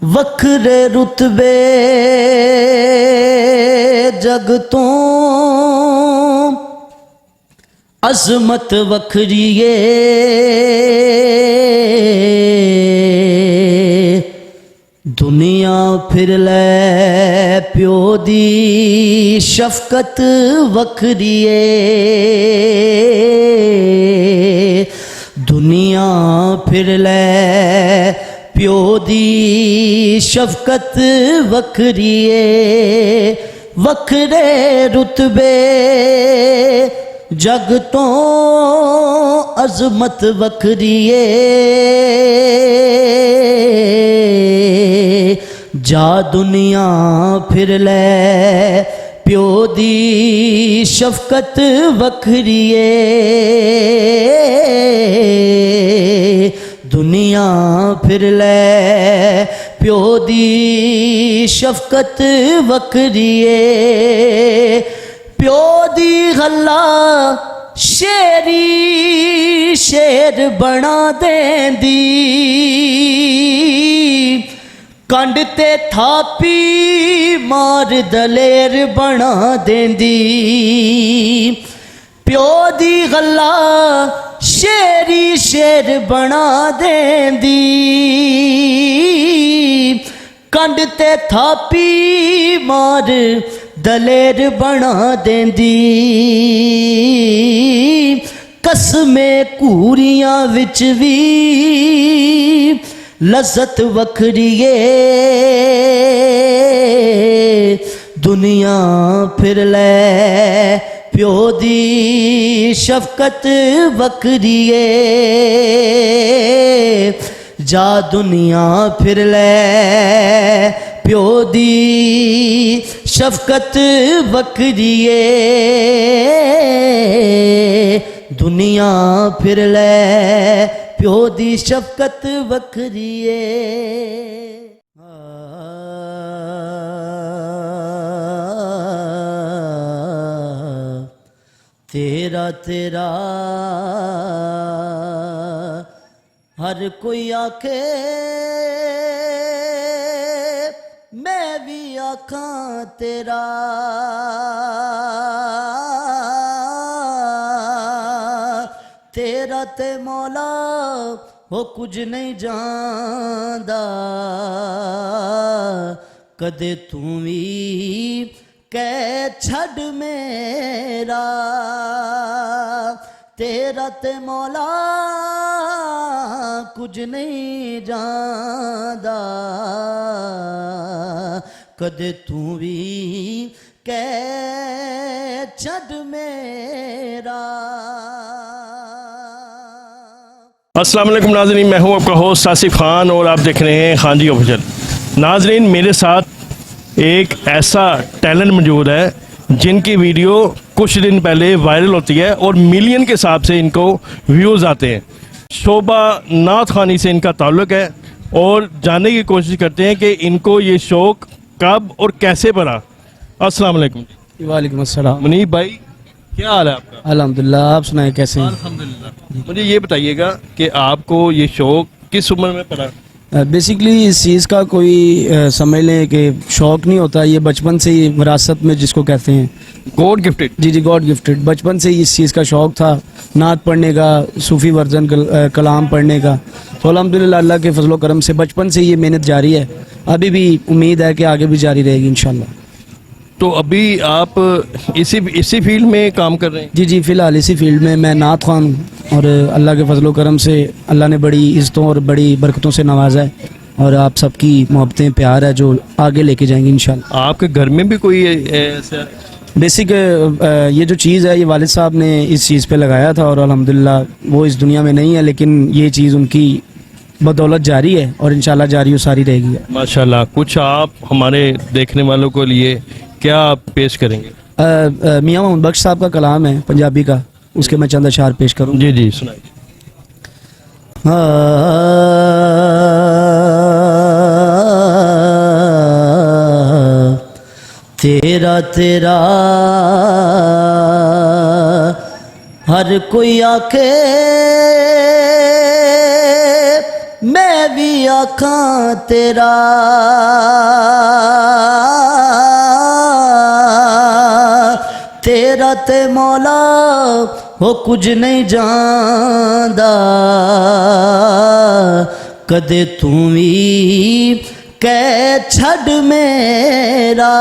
वखरे रुतबे जग तो अजमत वखरीए दुनिया फिर लै प्यो दी शफकत वखरीए दुनिया फिर लै प्यो दी शफकत वखरीए वखरे रुतबे जग तो अजमत वखरीए जा दुनिया फिर लै प्यो दी शफकत वखरीए दुनिया फिर लै प्यो दी शफकत वखरीए प्यो दी गल्ला शेरी शेर बना देंदी कंड ते थापी मार दलेर बना देंदी प्यो दी गल्ला शेरी शेर बना देंदी कंड ते थापी मार दलेर बना देंदी कसमे कूरियां विच भी लज़्ज़त वखरीए दुनिया फिर लै प्यो दी शफकत वखरीए जा दुनिया फिर लै प्यो दी शफकत वखरीए दुनिया फिर लै प्यो दी शफकत वखरीए तेरा तेरा हर कोई आखे मैं भी आखां तेरा तेरा ते मौला हो कुछ नहीं जानदा कदे तू भी कह छड़ मेरा तेरा ते मौला कुछ नहीं जानदा कदे तू भी कह छड़ मेरा। अस्सलाम वालेकुम नाज़रीन, मैं हूं आपका होस्ट आसिफ खान और आप देख रहे हैं खान जी ऑफिशियल। नाज़रीन, मेरे साथ एक ऐसा टैलेंट मौजूद है जिनकी वीडियो कुछ दिन पहले वायरल होती है और मिलियन के हिसाब से इनको व्यूज़ आते हैं। शोभा नाथ खानी से इनका ताल्लुक़ है और जानने की कोशिश करते हैं कि इनको ये शौक़ कब और कैसे पड़ा। अस्सलाम वालेकुम। वालेकुम अस्सलाम। मुनीब भाई, क्या हाल है आपका? अल्हम्दुलिल्लाह, आप सुनाए कैसे हैं? अल्हम्दुलिल्लाह। मुझे ये बताइएगा कि आपको ये शौक़ किस उम्र में पड़ा? बेसिकली इस चीज़ का कोई समझ लें कि शौक़ नहीं होता, ये बचपन से ही विरासत में जिसको कहते हैं गॉड गिफ्टेड। जी जी, गॉड गिफ्टेड। बचपन से ही इस चीज़ का शौक़ था, नात पढ़ने का, सूफ़ी वर्जन कलाम पढ़ने का। तो अल्हम्दुलिल्लाह अल्लाह के फजलो करम से बचपन से ये मेहनत जारी है, अभी भी उम्मीद है कि आगे भी जारी रहेगी इंशाल्लाह। तो अभी आप इसी फील्ड में काम कर रहे हैं? जी जी, फ़िलहाल इसी फील्ड में मैं नात ख़ान हूँ और अल्लाह के फजलो करम से अल्लाह ने बड़ी इज़्ज़तों और बड़ी बरकतों से नवाजा है और आप सबकी मोहब्बतें प्यार है जो आगे लेके जाएंगे इंशाल्लाह। आपके घर में भी कोई ऐसा? बेसिक ये जो चीज़ है ये वालिद साहब ने इस चीज़ पे लगाया था और अल्हम्दुलिल्लाह वो इस दुनिया में नहीं है, लेकिन ये चीज़ उनकी बदौलत जारी है और इंशाल्लाह जारी सारी रहेगी। माशाल्लाह। कुछ आप हमारे देखने वालों को लिए क्या पेश करेंगे? मियाँ मोहम्मद बख्श साहब का कलाम है पंजाबी का, उसके मैं चंद अशार पेश करूँ। जी जी, सुनाइए। तेरा तेरा हर कोई आखे मैं भी आखां तेरा तेरा ते मौला हो कुछ नहीं जानदा कदे तू भी कह छड़ मेरा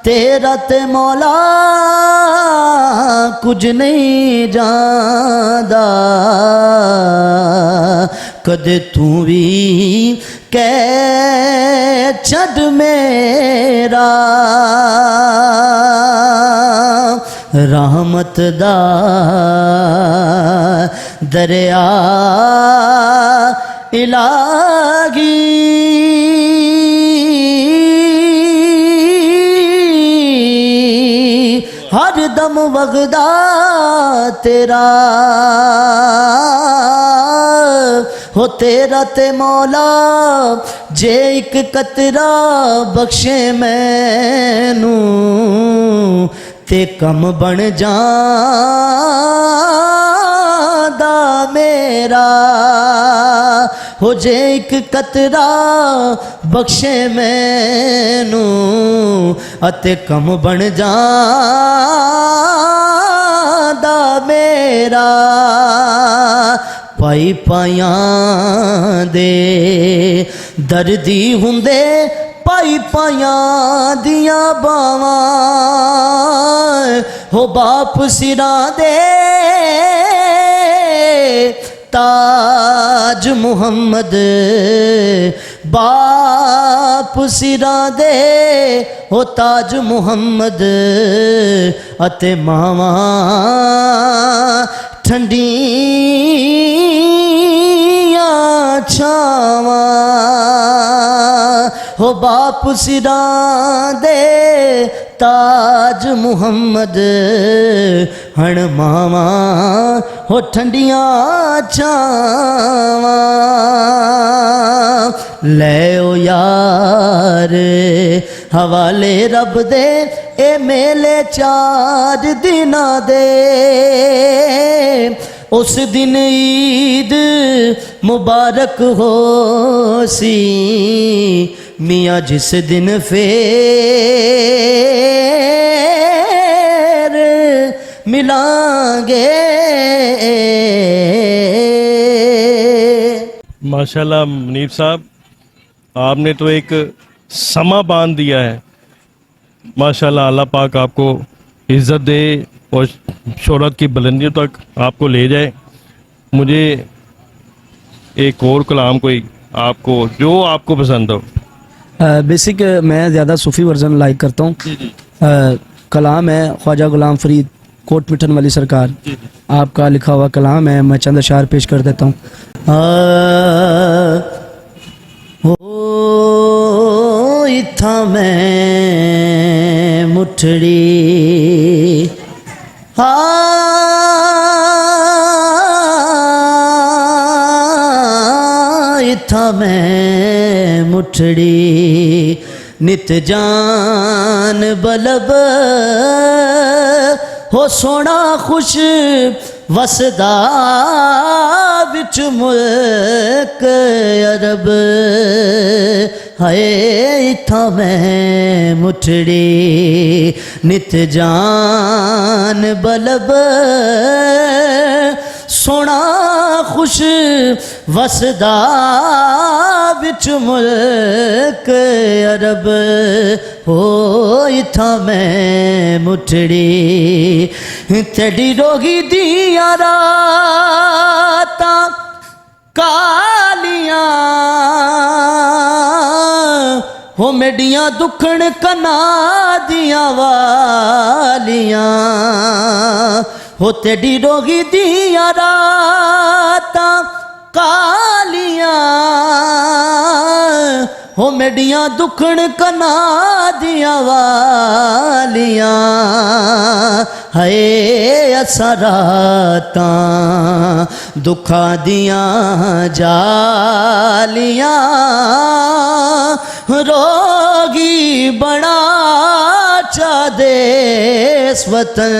तेरा ते मौला कुछ नहीं जानदा कदे तू भी कह छड़ मेरा रहमत दा दरिया इलाही हर दम वगदा तेरा हो तेरा ते मौला जे एक कतरा बख्शे मैनू ते कम बन जादा मेरा हो जे एक कतरा बख्शे मैनू अते कम बन जादा मेरा पाई पाया दे दर्दी हुंदे पाई पाया दिया बावां हो बाप सिरा दे ताज मुहम्मद बाप सिरा दे हो ताज मुहम्मद अते मावा ठंडिया छावा हो बाप सिरा दे ताज मुहम्मद हण मावा हो ठंडिया छावा ले ओ यार हवाले रब दे ए मेले 4 दिना दे उस दिन ईद मुबारक हो सी मियाँ जिस दिन फेर मिलांगे माशाल्लाह मुनीब साहब, आपने तो एक समा बांध दिया है। माशाल्लाह, अल्लाह पाक आपको इज़्ज़त दे और शोहरत की बुलंदियों तक आपको ले जाए। मुझे एक और कलाम कोई आपको जो आपको पसंद हो। बेसिक मैं ज़्यादा सूफ़ी वर्जन लाइक करता हूँ। कलाम है ख्वाजा गुलाम फरीद कोट मिठन वाली सरकार, आपका लिखा हुआ कलाम है, मैं चंद अशार पेश कर देता हूँ। ओ इत्था मैं मुठड़ी इत्था मैं मुठड़ी नित जान बलब हो सोना खुश वसदा विच मुल्क अरब हाय इत्था मैं मुठड़ी नित जान बलब सोना खुश वसदा विच मुल्क अरब हो इत्था मैं मुठड़ी तेरी रोगी दिया रातां कालियां हो मेडियां दुखन कना दिया वालियां हो तेरी रोगी दिया रातां कालियां हो मेडियां दुखन कना दिया वालियां हाय असा रातां दुखा दिया जालियां रोगी बड़ा चा देस वतन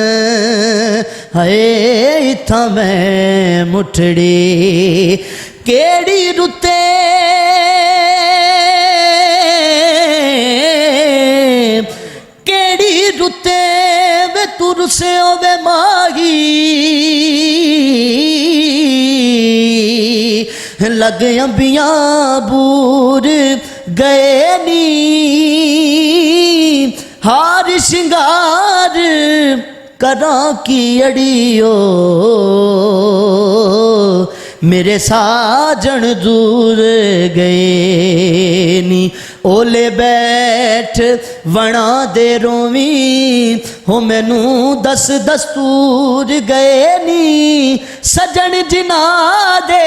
हाय इत्था मैं मुठड़ी केड़ी रुते केड़ी रुते वे तुर से वे माही लग अंबियां बूर गए नी हार शिंगार करा की अड़ियो मेरे साजन दूर गए नी ओले बैठ वणा दे रोवी हो मैनू दस दस्तूर गए नी सजन जिना दे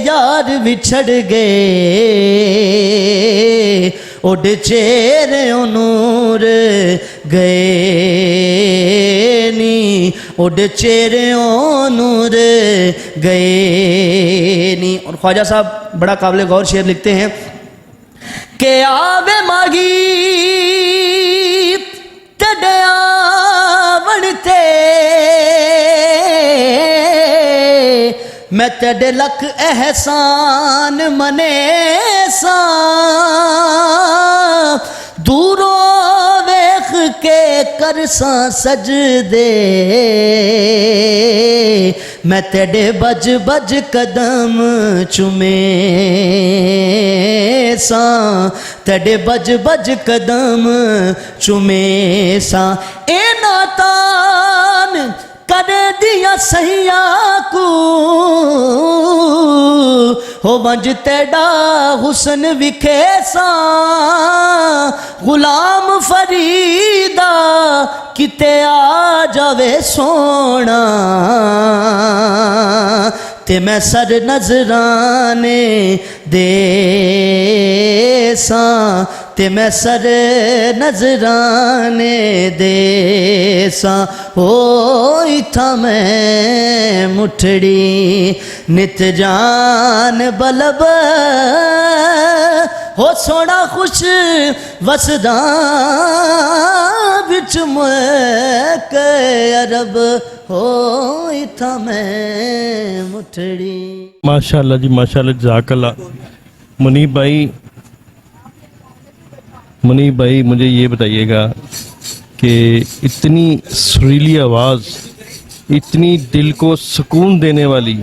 यार विछड़ गए उड चेहरे नूर गए नी उड चेहरे नूर गए नी। और ख्वाजा साहब बड़ा काबिल गौर शेर लिखते हैं के आवे मागी तड़या बनते मैं तेरे लख एहसान मने सा दूरों वेख के करसा सजदे मैं तेरे बज बज कदम चुमे सा तेरे बज बज कदम चुमे सा ए नातान कर दिया सहिया को हो वंज तेड़ा हुसन विखे सा गुलाम फरीदा किते आ जावे सोना ते मैं सर नजराने दे सा ते मैं सर नजराने दे सा हो इथा मैं मुठड़ी नित जान बलब हो सोना खुश वसदा बिच के अरब हो इथा मैं मुठड़ी। माशाल्लाह जी माशाल्लाह जज़ाकल्लाह। मुनीब भाई मुझे ये बताइएगा कि इतनी सुरीली आवाज़, इतनी दिल को सुकून देने वाली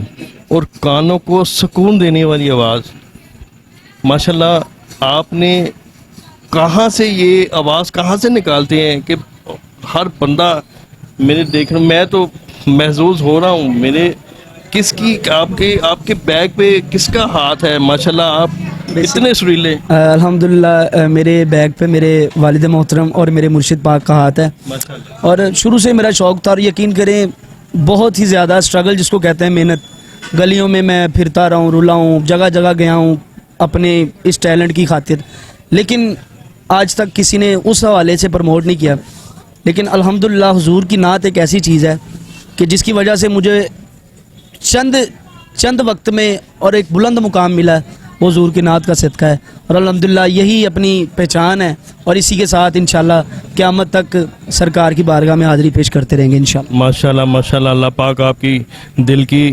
और कानों को सुकून देने वाली आवाज़, माशाल्लाह आपने कहाँ से ये आवाज़ कहाँ से निकालते हैं कि हर बंदा मेरे देख रहा, मैं तो महसूस हो रहा हूँ मेरे किसकी आपके बैग पे किसका हाथ है, माशाल्लाह आप इतने सुरीले। अल्हम्दुलिल्लाह मेरे बैग पे मेरे वालिद मोहतरम और मेरे मुर्शिद पाक का हाथ है माशाल्लाह। और शुरू से मेरा शौक़ था और यकीन करें बहुत ही ज़्यादा स्ट्रगल जिसको कहते हैं मेहनत, गलियों में मैं फिरता रहा हूँ, रुला हूँ, जगह जगह गया हूँ अपने इस टैलेंट की खातिर, लेकिन आज तक किसी ने उस हवाले से प्रमोट नहीं किया। लेकिन अल्हम्दुलिल्लाह हुजूर की नात एक ऐसी चीज़ है कि जिसकी वजह से मुझे चंद वक्त में और एक बुलंद मुकाम मिला है, वो हुजूर की नात का सदका है और अल्हम्दुलिल्लाह यही अपनी पहचान है और इसी के साथ इंशाल्लाह क़यामत तक सरकार की बारगाह में हाज़िरी पेश करते रहेंगे इंशाल्लाह। माशाल्लाह माशाल्लाह, अल्लाह पाक आपकी दिल की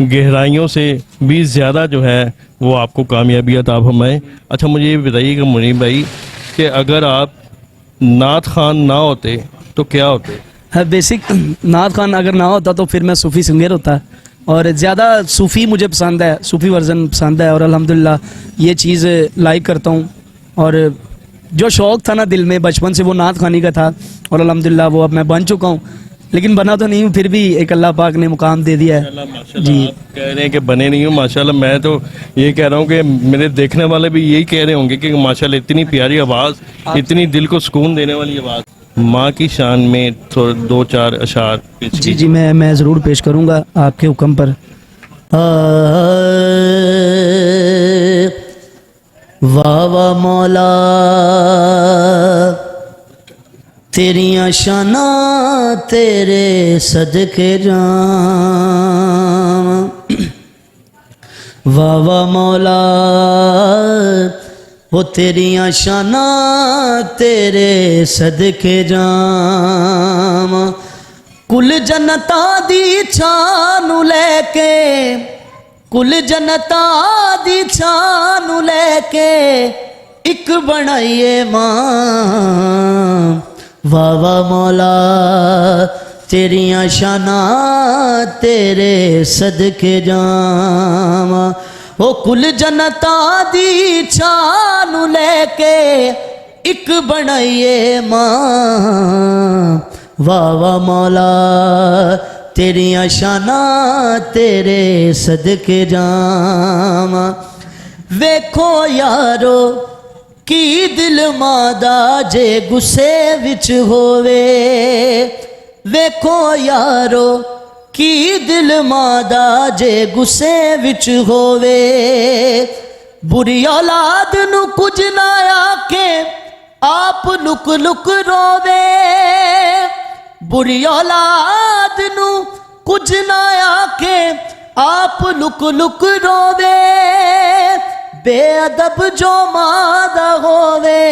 गहराइयों से भी ज़्यादा जो है वो आपको कामयाबी अता फरमाए। अच्छा मुझे ये बताइएगा मुनीब भाई कि अगर आप नात खान ना होते तो क्या होते? बेसिक नात खान अगर ना होता तो फिर मैं सूफ़ी सिंगर होता और ज़्यादा सूफ़ी मुझे पसंद है, सूफ़ी वर्जन पसंद है और अल्हम्दुलिल्लाह ये चीज़ लाइक करता हूँ। और जो शौक़ था ना दिल में बचपन से वो नात खानी का था और अल्हम्दुलिल्लाह वो अब मैं बन चुका हूँ, लेकिन बना तो नहीं हूँ, फिर भी एक अल्लाह पाक ने मुकाम दे दिया है जी। आप कह रहे हैं कि बने नहीं हूँ, माशाल्लाह मैं तो ये कह रहा हूँ कि मेरे देखने वाले भी यही कह रहे होंगे कि माशाल्लाह इतनी प्यारी आवाज़, इतनी दिल को सुकून देने वाली आवाज़। माँ की शान में तो दो चार अशार पेश जी कीजिए। जी मैं ज़रूर पेश करूँगा आपके हुक्म पर। वाह वाह मौला तेरियां शाना तेरे सदके जावां, वाह वाह मौला हो तेरियां शाना तेरे सदके जावां, कुल जन्नतां दी छां नूं लैके कुल जनता दी छानू लेके एक बनाइए मां वाह वाह मौला तेरियां शाना तेरे सदके जावा ओ कुल जनता दी छानू लेके एक बनाइए मां वाह वाह मौला तेरियां शाना तेरे सदके जावा वेखो यारो की दिल मादा जे गुस्से विच होवे वेखो यारो की दिल मादा जे गुस्से विच होवे बुरी औलाद नू कुछ ना आके आप लुक लुक रोवे बुरी औलाद नू कुछ ना आके आप लुक लुक रोवे बेअदब जो मादा होवे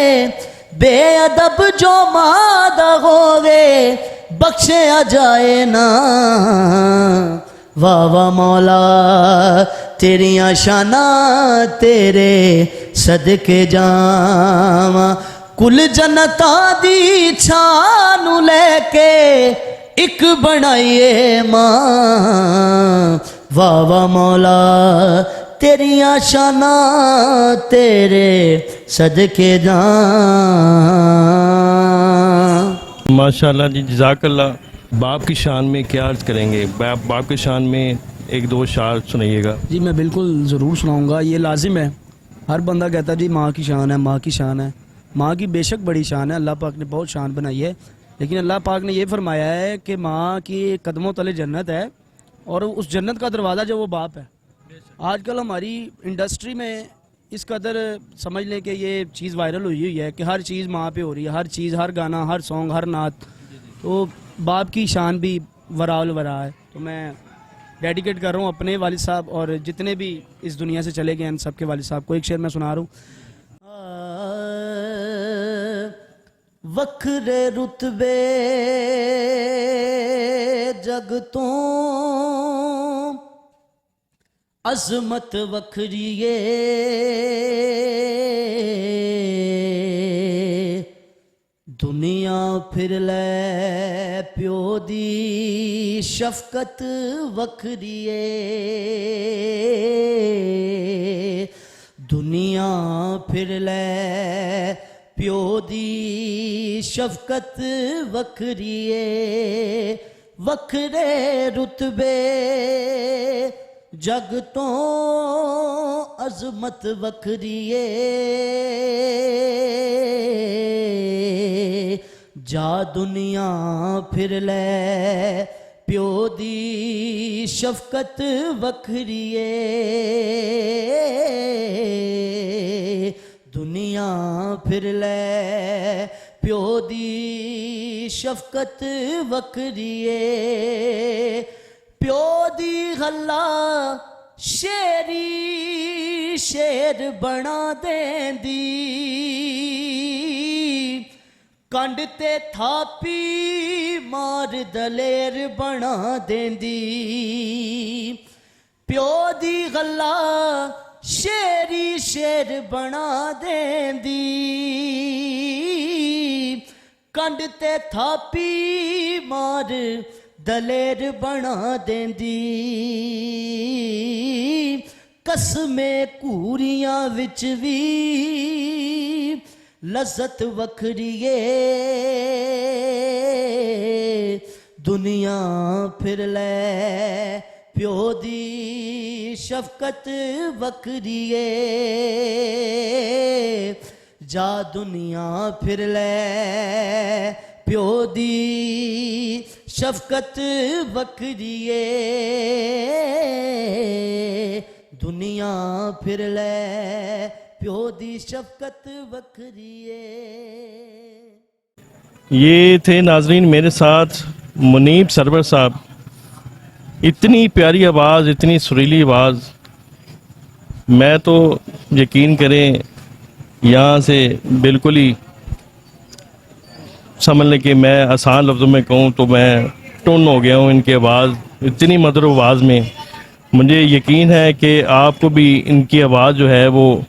बेअदब जो मादा होवे बख्शे आ जाए ना वाह वाह मौला तेरियां शाना तेरे सदके जावा कुल जनता दी छानू लेके एक बनाइए मां वाह वाह मौला तेरियां शाना तेरे सदके जां माशाल्लाह जी, जज़ाकल्लाह। बाप की शान में क्या अर्ज़ करेंगे? बाप की शान में एक दो शार सुनाइएगा। जी मैं बिल्कुल ज़रूर सुनाऊंगा, ये लाजिम है। हर बंदा कहता है जी माँ की शान है, माँ की शान है। माँ की बेशक बड़ी शान है, अल्लाह पाक ने बहुत शान बनाई है, लेकिन अल्लाह पाक ने ये फरमाया है कि माँ की कदमों तले जन्नत है और उस जन्नत का दरवाज़ा जो वो बाप है। आजकल हमारी इंडस्ट्री में इस कदर समझ लें कि ये चीज़ वायरल हुई है कि हर चीज़ माँ पे हो रही है, हर चीज़, हर गाना, हर सॉन्ग, हर नात, तो बाप की शान भी वराल वरा है। तो मैं डेडिकेट कर रहा हूँ अपने वालिद साहब और जितने भी इस दुनिया से चले गए हैं सब के वालिद साहब को। एक शेर मैं सुना रहा हूँ। वखरे रुतबे जग तो अजमत वखरीए दुनिया फिर ले प्यो दी शफकत वखरीए दुनिया फिर ले प्यो दी शफकत वखरीए वखरे रुतबे जग तो अजमत वखरीए जा दुनिया फिर ले प्यो दी शफकत वखरीए दुनिया फिर ले प्यो दी शफकत वखरीए प्यो दी गल्ला शेरी शेर बना देंदी कंड ते थापी मार दलेर बना देंदी प्यो दी गल्ला शेरी शेर बना देंदी कंड ते थापी मार दलेर बना देंदी कसमे कूरियां विच भी लज़्ज़त वखरीए दुनिया फिर ले प्यो दी शफकत वखरीए जा दुनिया फिर ले प्यो दी शफकत वखरीए दुनिया फिर ले प्यो दी शफकत वखरीए। ये थे नाजरीन मेरे साथ मुनीब सरवर साहब। इतनी प्यारी आवाज़, इतनी सुरीली आवाज़, मैं तो यकीन करें यहाँ से बिल्कुल ही समझ लें कि मैं आसान लफ्ज़ों में कहूँ तो मैं टुन हो गया हूँ इनकी आवाज़, इतनी मधुर आवाज़ में। मुझे यकीन है कि आपको भी इनकी आवाज़ जो है वो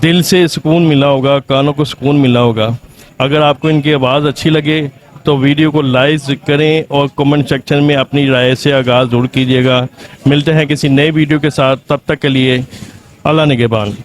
दिल से सुकून मिला होगा, कानों को सुकून मिला होगा। अगर आपको इनकी आवाज़ अच्छी लगे तो वीडियो को लाइक करें और कमेंट सेक्शन में अपनी राय से आगाज़ ज़रूर कीजिएगा। मिलते हैं किसी नए वीडियो के साथ, तब तक के लिए अल्लाह निगहबान।